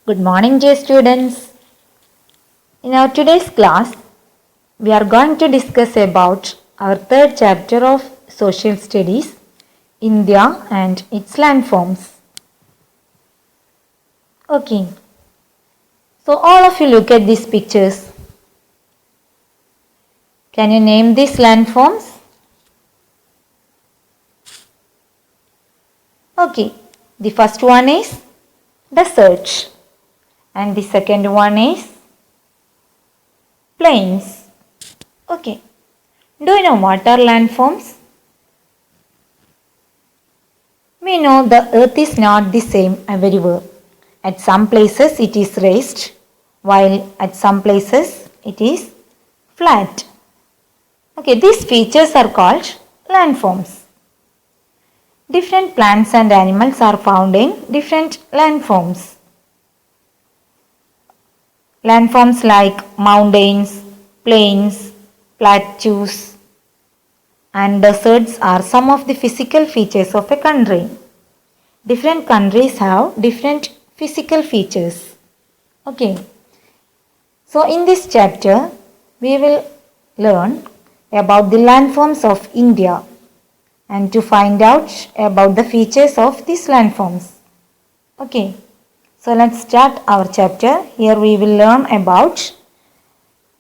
Good morning, dear students. In our today's class, we are going to discuss about our third chapter of Social Studies, India and its landforms. Okay, so all of you look at these pictures. Can you name these landforms? Okay, the first one is desert and the second one is plains. Okay, do you know what are landforms? We know the earth is not the same everywhere. At some places it is raised, while at some places it is flat. Okay, these features are called landforms. Different plants and animals are found in different landforms. Landforms like mountains, plains, plateaus, and deserts are some of the physical features of a country. Different countries have different physical features. Okay. So in this chapter, we will learn about the landforms of India and to find out about the features of these landforms. Okay. So let's start our chapter. Here we will learn about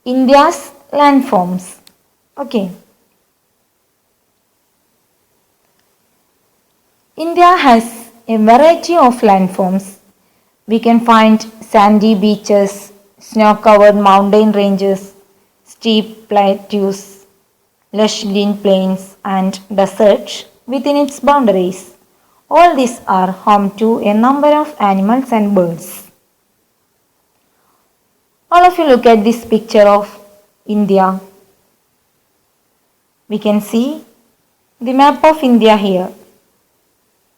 India's landforms. Okay. India has a variety of landforms. We can find sandy beaches, snow-covered mountain ranges, steep plateaus, lush green plains and deserts within its boundaries. All these are home to a number of animals and birds. All of you look at this picture of India. We can see the map of India here.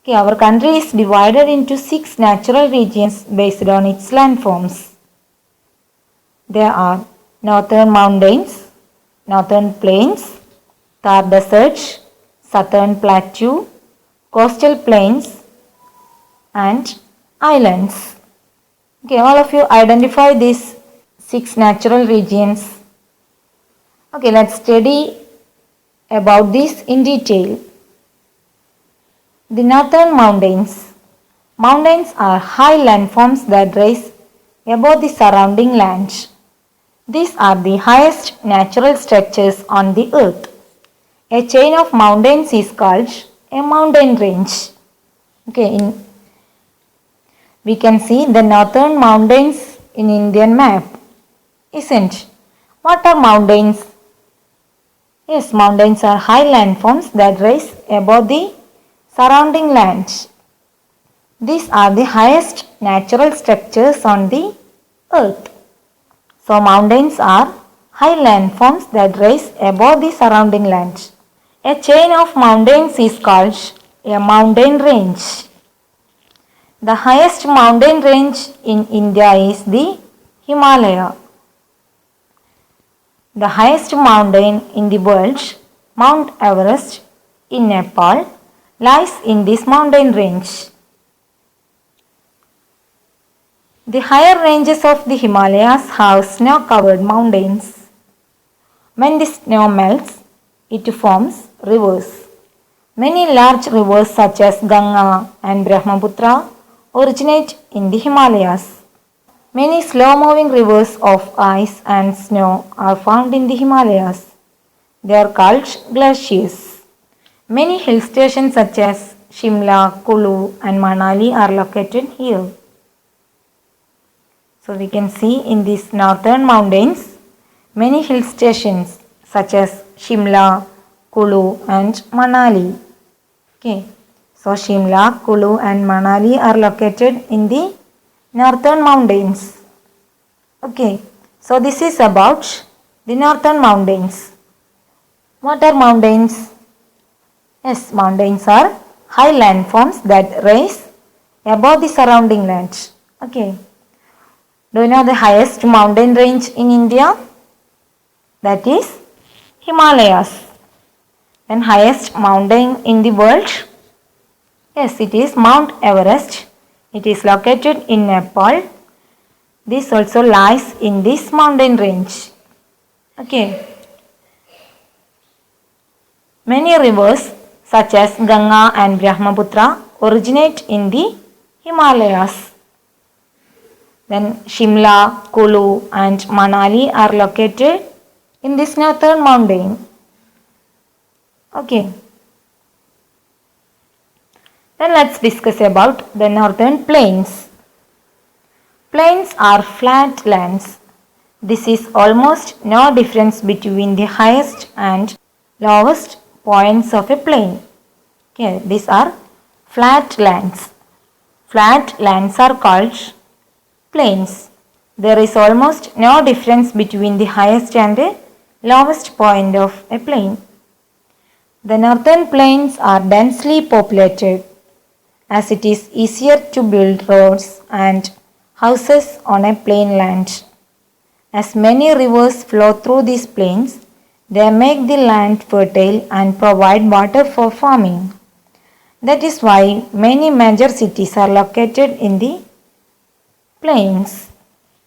Okay, our country is divided into 6 natural regions based on its landforms. There are northern mountains, northern plains, Thar desert, southern plateau, coastal plains and islands. Okay, all of you identify these 6 natural regions. Okay, let's study about this in detail. The northern mountains. Mountains are high landforms that rise above the surrounding land. These are the highest natural structures on the earth. A chain of mountains is called a mountain range. Okay, we can see the northern mountains in Indian map. Isn't? What are mountains? Yes, mountains are high landforms that rise above the surrounding land. These are the highest natural structures on the earth. So mountains are high landforms that rise above the surrounding land. A chain of mountains is called a mountain range. The highest mountain range in India is the Himalaya. The highest mountain in the world, Mount Everest in Nepal, lies in this mountain range. The higher ranges of the Himalayas have snow-covered mountains. When the snow melts, it forms rivers. Many large rivers such as Ganga and Brahmaputra originate in the Himalayas. Many slow-moving rivers of ice and snow are found in the Himalayas. They are called glaciers. Many hill stations such as Shimla, Kulu and Manali are located here. So we can see in these northern mountains many hill stations such as Shimla, Kulu and Manali. Okay. So Shimla, Kulu and Manali are located in the northern mountains. Okay. So this is about the northern mountains. What are mountains? Yes, mountains are high landforms that rise above the surrounding land. Okay. Do you know the highest mountain range in India? That is Himalayas. Then highest mountain in the world? Yes, it is Mount Everest. It is located in Nepal This also lies in this mountain range. Okay. Many rivers such as Ganga and Brahmaputra originate in the Himalayas. Then Shimla, Kulu and Manali are located in this northern mountain. Okay. Then let's discuss about the northern plains. Plains are flat lands. This is almost no difference between the highest and lowest points of a plain. Okay, these are flat lands. Flat lands are called plains. There is almost no difference between the highest and the lowest point of a plain. The northern plains are densely populated as it is easier to build roads and houses on a plain land. As many rivers flow through these plains, they make the land fertile and provide water for farming. That is why many major cities are located in the plains.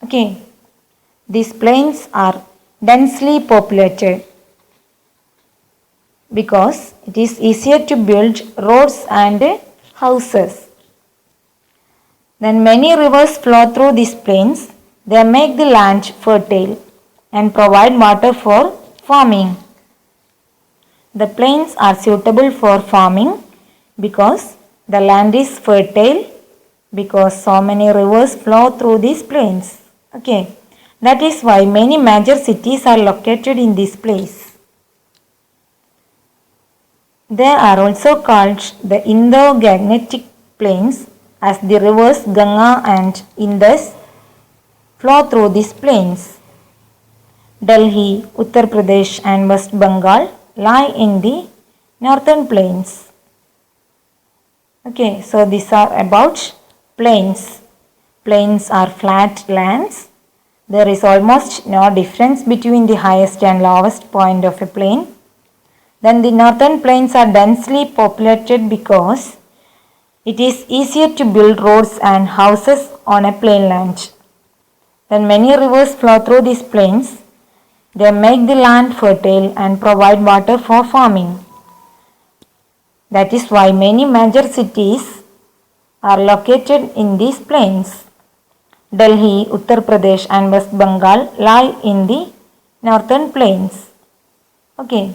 Okay, these plains are densely populated because it is easier to build roads and houses. Then many rivers flow through these plains. They make the land fertile and provide water for farming. The plains are suitable for farming because the land is fertile because so many rivers flow through these plains. Okay, that is why many major cities are located in this place. They are also called the Indo-Gangetic plains as the rivers Ganga and Indus flow through these plains. Delhi, Uttar Pradesh and West Bengal lie in the northern plains. Okay, so these are about plains. Plains are flat lands. There is almost no difference between the highest and lowest point of a plain. Then the northern plains are densely populated because it is easier to build roads and houses on a plain land. Then many rivers flow through these plains. They make the land fertile and provide water for farming. That is why many major cities are located in these plains. Delhi, Uttar Pradesh and West Bengal lie in the northern plains. Okay.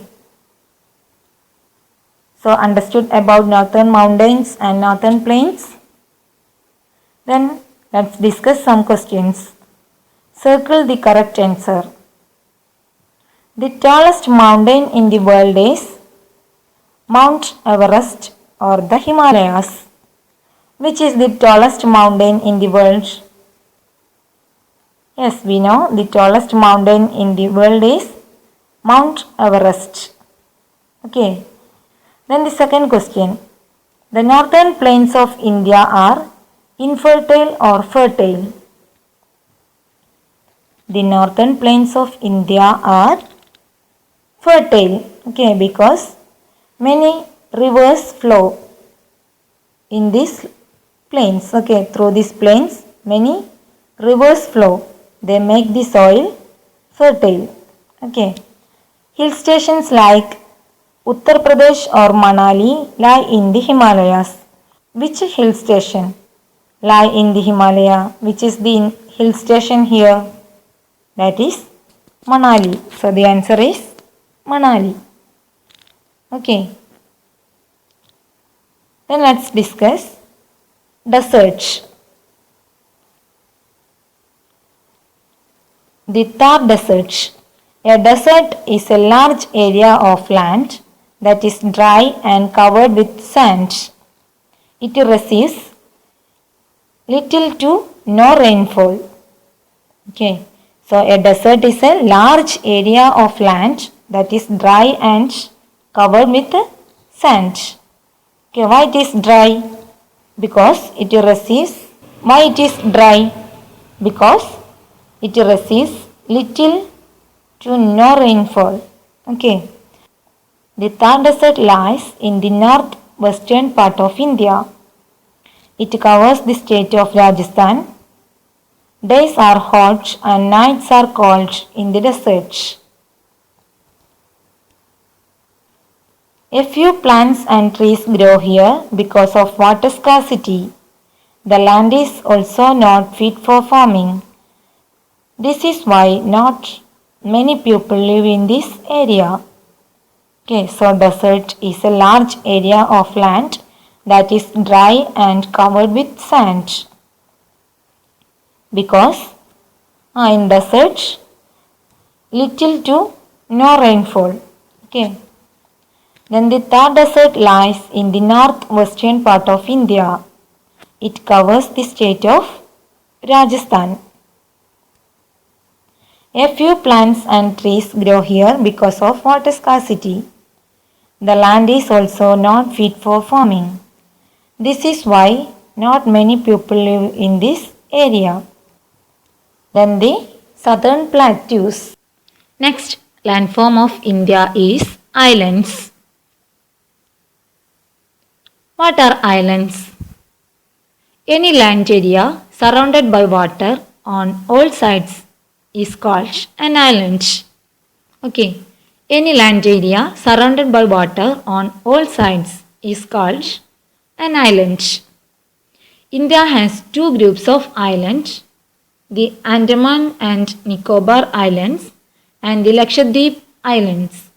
So understood about northern mountains and northern plains? Then let's discuss some questions. Circle the correct answer. The tallest mountain in the world is Mount Everest or the Himalayas. Which is the tallest mountain in the world? Yes, we know the tallest mountain in the world is Mount Everest. Okay. Then the second question. The northern plains of India are infertile or fertile? The northern plains of India are fertile. Okay, because many rivers flow in these plains. Okay, through these plains, many rivers flow. They make the soil fertile. Okay. Hill stations like Uttar Pradesh or Manali lie in the Himalayas. Which hill station lie in the Himalaya? Which is the hill station here? That is Manali. So the answer is Manali. Okay. Then let's discuss deserts. The Thar Desert. A desert is a large area of land that is dry and covered with sand. It receives little to no rainfall. Okay. So a desert is a large area of land that is dry and covered with sand. Okay, why it is dry? Because it receives. Why it is dry? Because it receives little to no rainfall. Okay. The Thar Desert lies in the northwestern part of India. It covers the state of Rajasthan. Days are hot and nights are cold in the desert. A few plants and trees grow here because of water scarcity. The land is also not fit for farming. This is why not many people live in this area. Okay, so desert is a large area of land that is dry and covered with sand. Because in desert, little to no rainfall. Okay. Then the Thar Desert lies in the northwestern part of India. It covers the state of Rajasthan. A few plants and trees grow here because of water scarcity. The land is also not fit for farming. This is why not many people live in this area. Then the southern plateaus. Next landform of India is islands. What are islands? Any land area surrounded by water on all sides is called an island. Okay, any land area surrounded by water on all sides is called an island. India has two groups of islands, the Andaman and Nicobar Islands and the Lakshadweep Islands.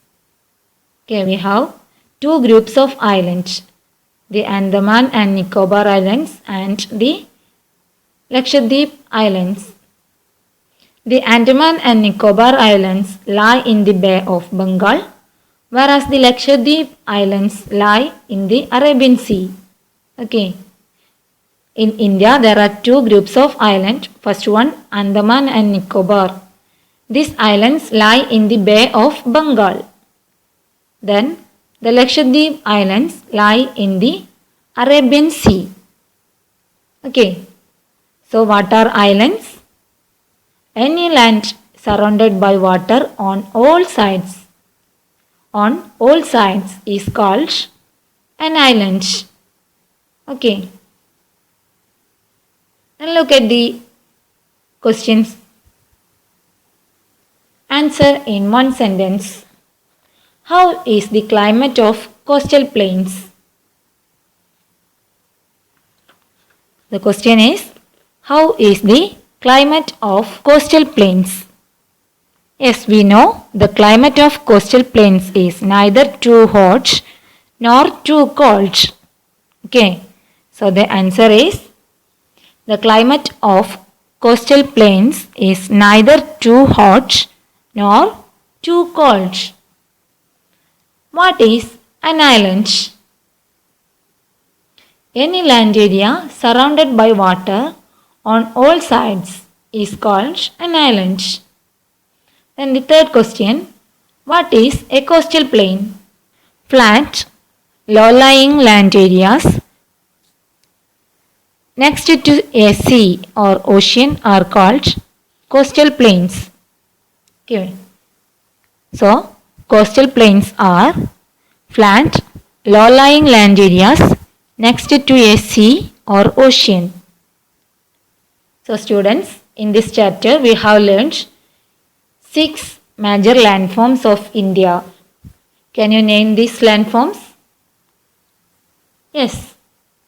Okay, we have two groups of islands, the Andaman and Nicobar Islands and the Lakshadweep Islands. The Andaman and Nicobar Islands lie in the Bay of Bengal, whereas the Lakshadweep Islands lie in the Arabian Sea. Okay. In India, there are two groups of islands. First one, Andaman and Nicobar. These islands lie in the Bay of Bengal. Then, the Lakshadweep Islands lie in the Arabian Sea. Okay. So, what are islands? Any land surrounded by water on all sides. On all sides is called an island. Okay. And look at the questions. Answer in one sentence. How is the climate of coastal plains? The question is, how is the climate of coastal plains? Yes, we know the climate of coastal plains is neither too hot nor too cold. Okay, so the answer is, the climate of coastal plains is neither too hot nor too cold. What is an island? Any land area surrounded by water on all sides is called an island. Then the third question, what is a coastal plain? Flat, low-lying land areas next to a sea or ocean are called coastal plains. Okay. So, coastal plains are flat, low-lying land areas next to a sea or ocean. So, students, in this chapter we have learned 6 major landforms of India. Can you name these landforms? Yes,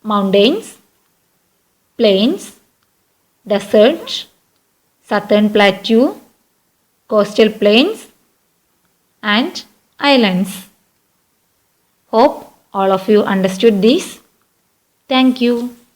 mountains, plains, desert, southern plateau, coastal plains and islands. Hope all of you understood this. Thank you.